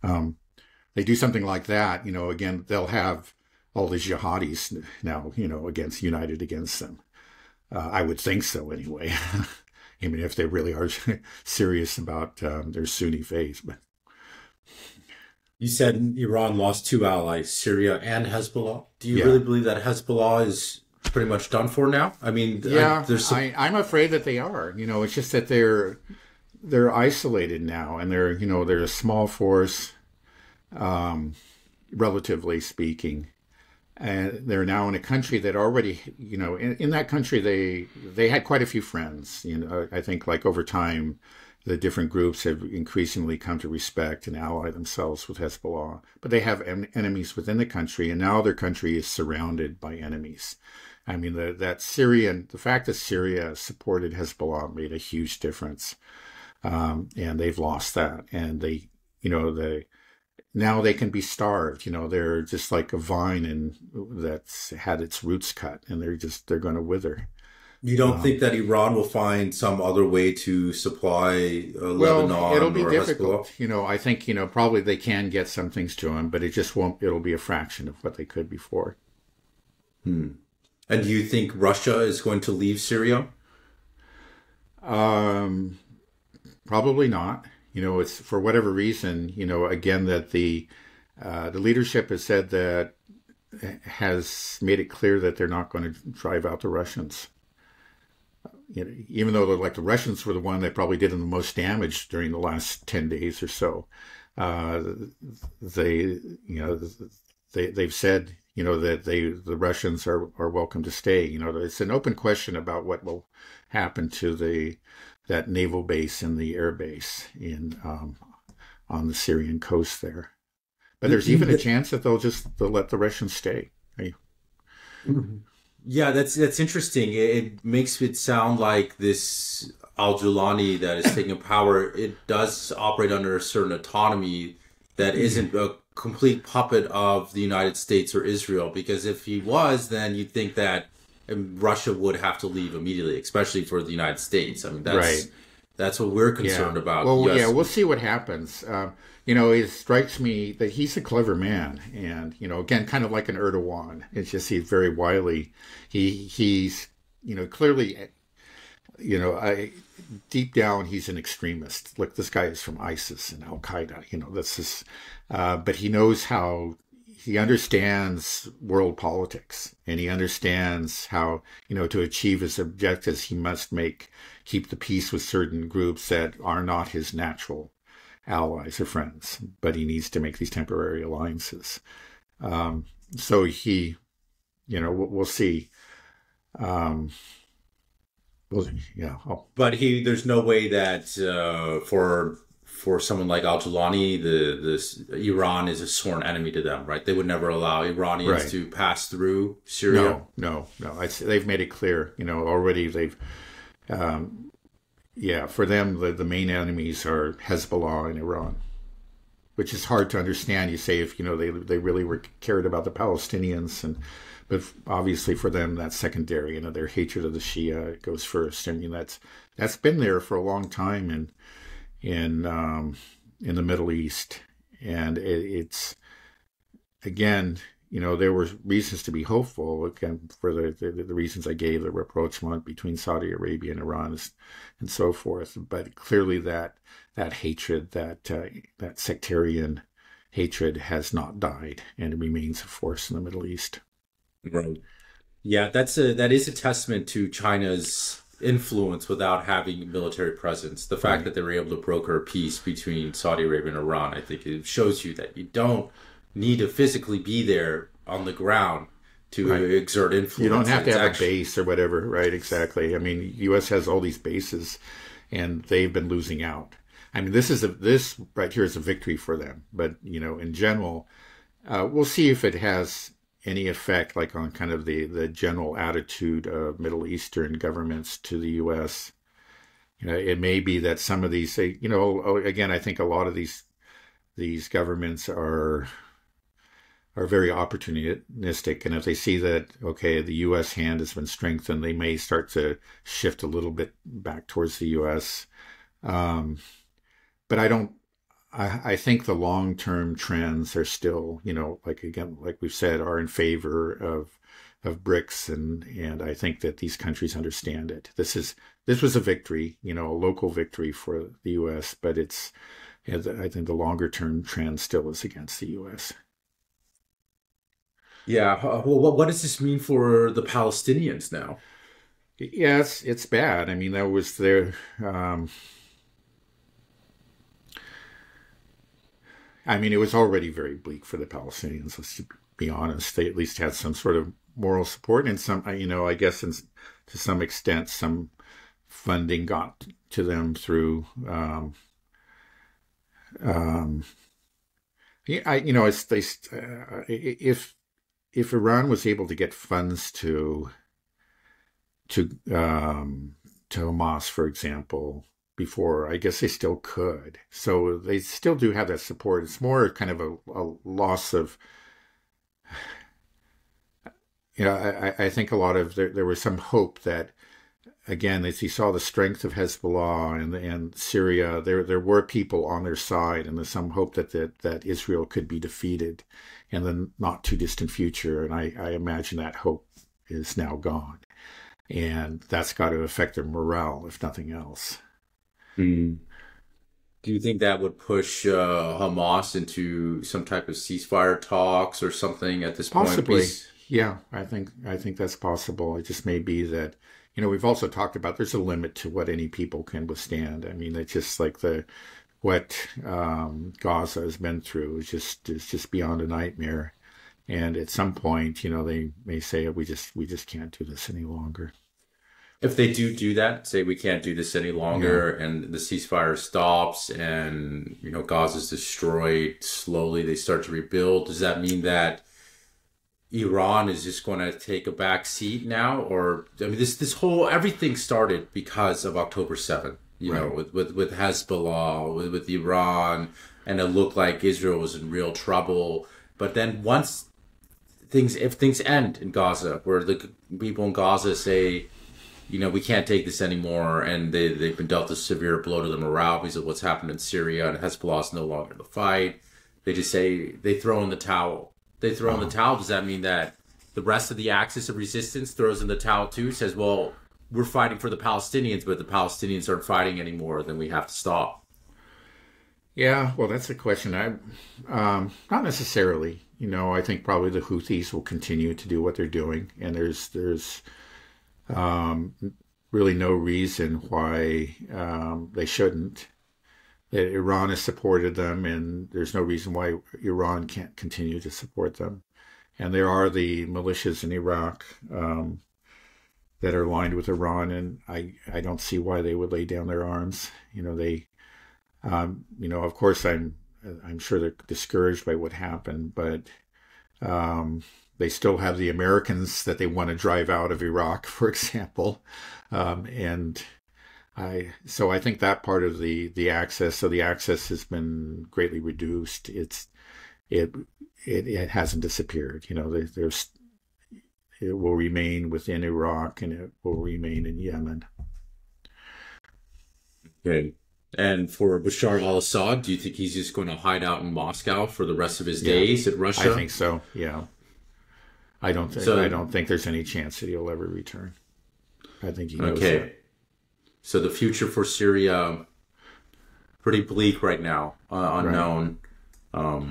They do something like that, again, they'll have all the jihadis now, united against them. I would think so anyway. I mean, if they really are serious about their Sunni faith. But you said Iran lost two allies, Syria and Hezbollah. Do you really believe that Hezbollah is pretty much done for now? I mean, I'm afraid that they are. It's just that they're isolated now, and they're a small force, relatively speaking, and they're now in a country that already, in that country they had quite a few friends. I think like over time, the different groups have increasingly come to respect and ally themselves with Hezbollah, but they have enemies within the country, and now their country is surrounded by enemies. I mean, the fact that Syria supported Hezbollah made a huge difference. And they've lost that, and now they can be starved. They're just like a vine that's had its roots cut, and they're going to wither. You don't think that Iran will find some other way to supply Lebanon? Well, it'll be or difficult. Hezbollah? I think probably they can get some things to them, but it just won't. It'll be a fraction of what they could before. And do you think Russia is going to leave Syria? Probably not. it's for whatever reason, again, that the leadership has said that has made it clear that they're not going to drive out the Russians. Even though the Russians were the one that probably did the most damage during the last 10 days or so, they've said that the Russians are welcome to stay. It's an open question about what will happen to that naval base and the air base on the Syrian coast there. But there's even a chance that they'll let the Russians stay. Yeah, that's interesting. It makes it sound like this al-Julani that is taking power, it does operate under a certain autonomy that isn't a complete puppet of the United States or Israel. Because if he was, then you'd think that Russia would have to leave immediately, especially for the United States. I mean, that's what we're concerned about. Well, yes. We'll see what happens. It strikes me that he's a clever man, and again, kind of like an Erdogan. It's just he's very wily. He's clearly, deep down he's an extremist. Look, this guy is from ISIS and Al-Qaeda. This is, but he knows how. He understands world politics, and he understands how, to achieve his objectives, he must keep the peace with certain groups that are not his natural allies or friends, but he needs to make these temporary alliances. So he, we'll see. But there's no way that for someone like al-Julani, this Iran is a sworn enemy to them, right? They would never allow Iranians to pass through Syria. No. They've made it clear, already they've, for them, the main enemies are Hezbollah and Iran, which is hard to understand. You say if, they really cared about the Palestinians, but obviously for them, that's secondary. Their hatred of the Shia goes first. I mean, that's been there for a long time in the Middle East, and it's again, there were reasons to be hopeful, again, for the reasons I gave, the rapprochement between Saudi Arabia and Iran and so forth. But clearly that hatred, that sectarian hatred has not died, and it remains a force in the Middle East. Right. Yeah, that is a testament to China's influence without having military presence. The fact that they were able to broker a peace between Saudi Arabia and Iran, I think it shows you that you don't need to physically be there on the ground to exert influence. You don't have to have a base or whatever, right? Exactly. I mean, the U.S. has all these bases, and they've been losing out. I mean, this right here is a victory for them. But in general, we'll see if it has any effect, like on kind of the general attitude of Middle Eastern governments to the U.S. It may be that some of these say, again, I think a lot of these governments are very opportunistic, and if they see that, okay, the U.S. hand has been strengthened, they may start to shift a little bit back towards the U.S. But I think the long-term trends are still, like we've said, are in favor of BRICS, and I think that these countries understand it. This was a victory, a local victory for the U.S., but I think the longer-term trend still is against the U.S. Yeah. Well, what does this mean for the Palestinians now? Yeah, it's bad. I mean, that was their. It was already very bleak for the Palestinians. Let's be honest. They at least had some sort of moral support, and some, I guess, to some extent, some funding got to them through. If Iran was able to get funds to Hamas, for example, before, I guess they still could. So they still do have that support. It's more kind of a loss of, I think a lot of, there was some hope that, again, as you saw the strength of Hezbollah and Syria, there were people on their side, and there's some hope that Israel could be defeated in the not too distant future. And I imagine that hope is now gone. And that's got to affect their morale, if nothing else. Mm. Do you think that would push Hamas into some type of ceasefire talks or something at this point? Possibly, yeah. I think that's possible. It just may be that, we've also talked about there's a limit to what any people can withstand. I mean, it's just like what Gaza has been through is just beyond a nightmare. And at some point, they may say we just can't do this any longer. If they do that, say we can't do this any longer, and the ceasefire stops, and Gaza's destroyed slowly, they start to rebuild. Does that mean that Iran is just going to take a back seat now? Or I mean, this whole everything started because of October 7th. With Hezbollah, with Iran, and it looked like Israel was in real trouble. But then if things end in Gaza, where the people in Gaza say, we can't take this anymore, and they've been dealt a severe blow to the morale because of what's happened in Syria, and Hezbollah is no longer in the fight. They just say they throw in the towel. They throw in the towel. Does that mean that the rest of the axis of resistance throws in the towel too? Says, well, we're fighting for the Palestinians, but the Palestinians aren't fighting anymore. Then we have to stop. Yeah, well, that's a question. Not necessarily. I think probably the Houthis will continue to do what they're doing, and there's really no reason why they shouldn't. That Iran has supported them, and there's no reason why Iran can't continue to support them. And there are the militias in Iraq that are aligned with Iran, and I don't see why they would lay down their arms. Of course, I'm sure they're discouraged by what happened, but they still have the Americans that they want to drive out of Iraq, for example. So I think that part of the access, so the access has been greatly reduced. It hasn't disappeared. It will remain within Iraq, and it will remain in Yemen. Okay. And for Bashar al-Assad, do you think he's just going to hide out in Moscow for the rest of his days at Russia? I think so. Yeah. I don't think there's any chance that he'll ever return. I think he knows that. So the future for Syria, pretty bleak right now, unknown. Right.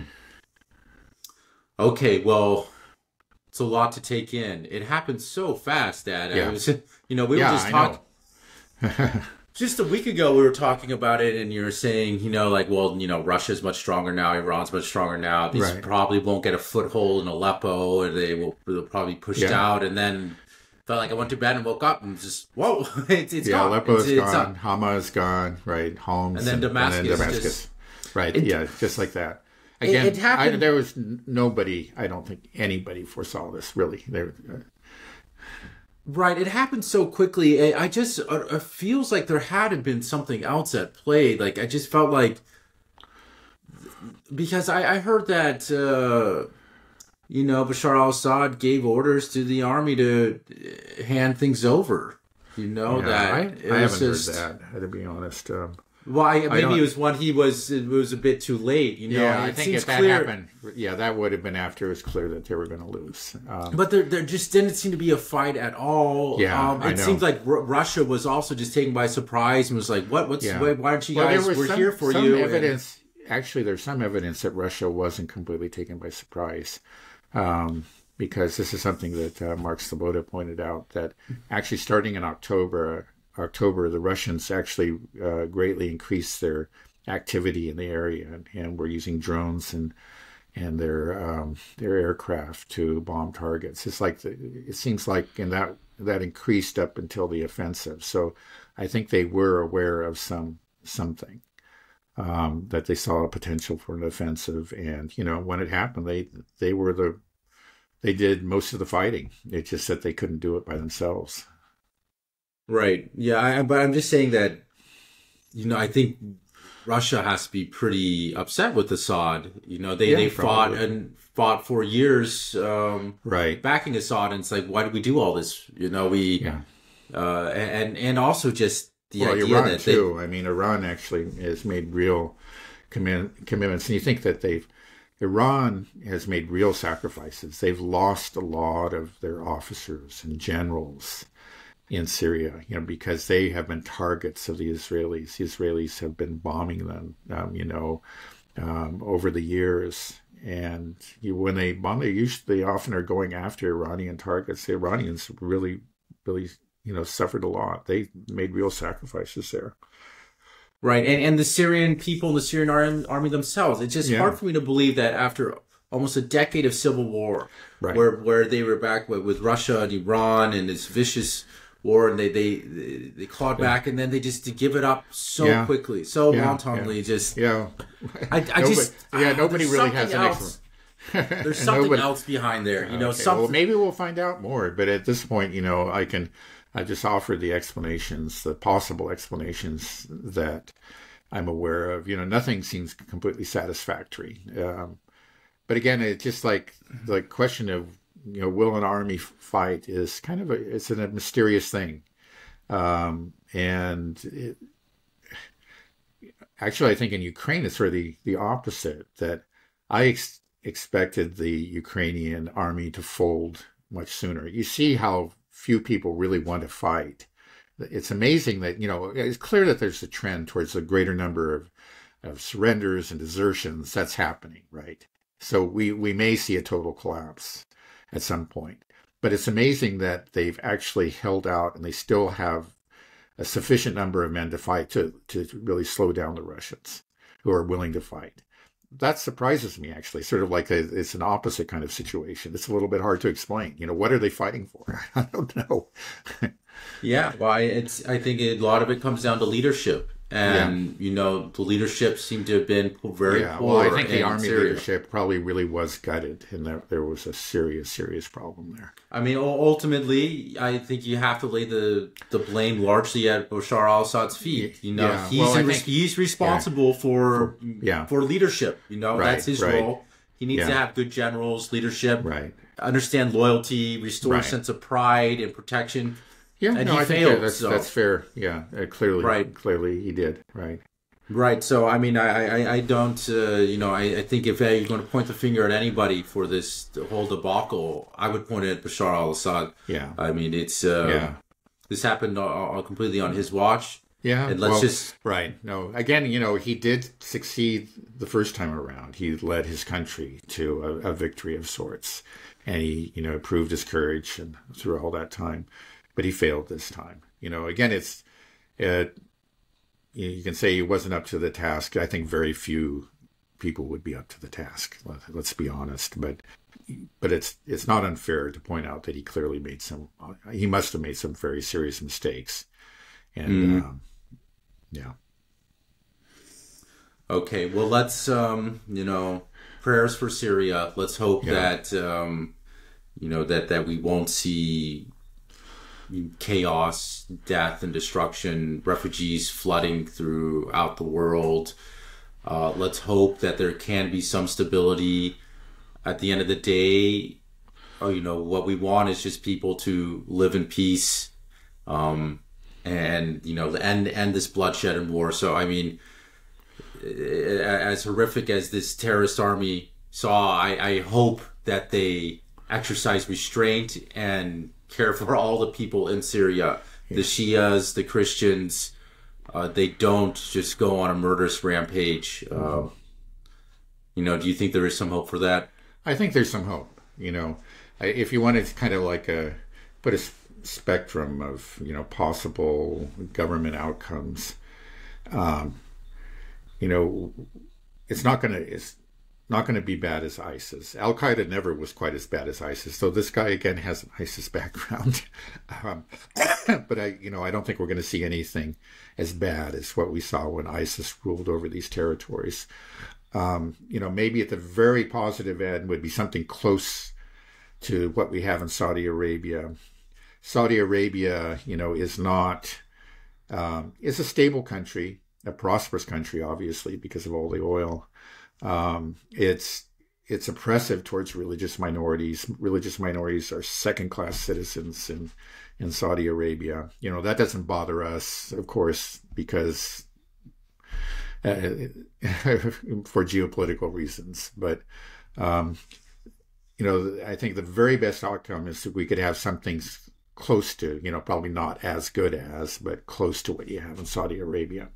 Okay, well, it's a lot to take in. It happened so fast, Dad. Yeah. We were just talking. Just a week ago, we were talking about it, and you were saying, Russia's much stronger now, Iran's much stronger now. These probably won't get a foothold in Aleppo, or they'll probably be pushed out. And then felt like I went to bed and woke up and just, whoa, it's gone. Aleppo is gone, Hama is gone, right? Homs, and then Damascus. Right, just like that. Again, it happened. There was nobody, I don't think anybody foresaw this, really. Right, it happened so quickly. It feels like there had been something else at play. Like, I just felt like, because I heard that, Bashar al-Assad gave orders to the army to hand things over. I haven't heard that, to be honest. Maybe it was when it was a bit too late. I think if that happened, that would have been after it was clear that they were going to lose. But there just didn't seem to be a fight at all. It seems like Russia was also just taken by surprise and was like, "Why aren't you guys? We're here for you." Evidence. Actually, there's some evidence that Russia wasn't completely taken by surprise. Because this is something that Mark Sloboda pointed out, that actually starting in October, the Russians actually greatly increased their activity in the area, and were using drones and their aircraft to bomb targets. It seems like in that increased up until the offensive. So I think they were aware of something that they saw a potential for an offensive, and when it happened, they did most of the fighting. It's just that they couldn't do it by themselves. Right. Yeah, but I'm just saying that, I think Russia has to be pretty upset with Assad. They fought for years, backing Assad, and it's like, why did we do all this? And also just the idea Iran that too. Iran actually has made real commitments, and you think that Iran has made real sacrifices. They've lost a lot of their officers and generals. in Syria, because they have been targets of the Israelis. The Israelis have been bombing them, over the years. And when they bomb, they often are going after Iranian targets. The Iranians really, really, suffered a lot. They made real sacrifices there. Right, and the Syrian people and the Syrian army themselves. It's just hard for me to believe that after almost a decade of civil war, right, where they were back with Russia and Iran and this vicious war, and they clawed back, and then they just give it up so quickly, so wantonly. Nobody really has an explanation. There's something else behind there, Well, maybe we'll find out more. But at this point, I just offered the explanations, the possible explanations that I'm aware of. Nothing seems completely satisfactory. But again, it's just like the question of, will an army fight is kind of it's a mysterious thing. Actually, I think in Ukraine, it's sort of the opposite, that I expected the Ukrainian army to fold much sooner. You see how few people really want to fight. It's amazing that, it's clear that there's a trend towards a greater number of surrenders and desertions. That's happening, right? So we may see a total collapse at some point. But it's amazing that they've actually held out and they still have a sufficient number of men to fight to really slow down the Russians who are willing to fight. That surprises me, actually, sort of like it's an opposite kind of situation. It's a little bit hard to explain. What are they fighting for? I don't know. Yeah, well, I think a lot of it comes down to leadership. And, the leadership seemed to have been very poor. Well, I think the army Syria. leadership probably really was gutted, and there was a serious, serious problem there. I mean, ultimately, I think you have to lay the blame largely at Bashar al-Assad's feet. He's responsible for leadership. That's his role. He needs to have good generals, leadership, understand loyalty, restore a sense of pride and protection. Yeah, and I failed. Think that's fair. Yeah, clearly he did. Right. So, I mean, I don't, I think if you're going to point the finger at anybody for this whole debacle, I would point it at Bashar al-Assad. Yeah. I mean, it's, this happened completely on his watch. Yeah. And Right. No, again, he did succeed the first time around. He led his country to a victory of sorts. And he, proved his courage and through all that time. But he failed this time. Again, you can say he wasn't up to the task. I think very few people would be up to the task. Let's be honest. But it's not unfair to point out that he clearly he must have made some very serious mistakes. And Okay. Well, let's prayers for Syria. Let's hope that that we won't see chaos, death, and destruction, refugees flooding throughout the world. Let's hope that there can be some stability. At the end of the day, what we want is just people to live in peace, and end this bloodshed and war. So, I mean, as horrific as this terrorist army saw, I hope that they exercise restraint and care for all the people in Syria, the Shias, the Christians. They don't just go on a murderous rampage. Do you think there is some hope for that? I think there's some hope. If you wanted to kind of like put a spectrum of possible government outcomes, it's not going to be bad as ISIS. Al-Qaeda never was quite as bad as ISIS. So this guy, again, has an ISIS background. But I don't think we're going to see anything as bad as what we saw when ISIS ruled over these territories. Maybe at the very positive end would be something close to what we have in Saudi Arabia. Saudi Arabia, is not, is a stable country, a prosperous country, obviously, because of all the oil. It's oppressive towards religious minorities. Religious minorities are second-class citizens in Saudi Arabia. That doesn't bother us, of course, because for geopolitical reasons. But I think the very best outcome is that we could have something close to, probably not as good as, but close to what you have in Saudi Arabia.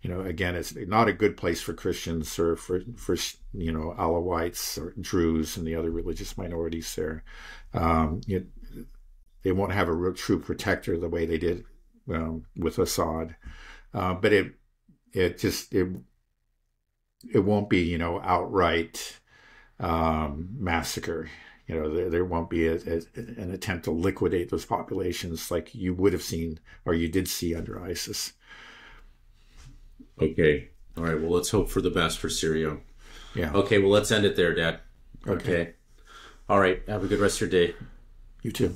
Again, it's not a good place for Christians or for Alawites or Druze and the other religious minorities there. They won't have a real true protector the way they did with Assad. But it won't be, outright massacre. There won't be an attempt to liquidate those populations like you would have seen or you did see under ISIS. Okay. All right. Well, let's hope for the best for Syria. Yeah. Okay. Well, let's end it there, Dad. Okay. All right. Have a good rest of your day. You too.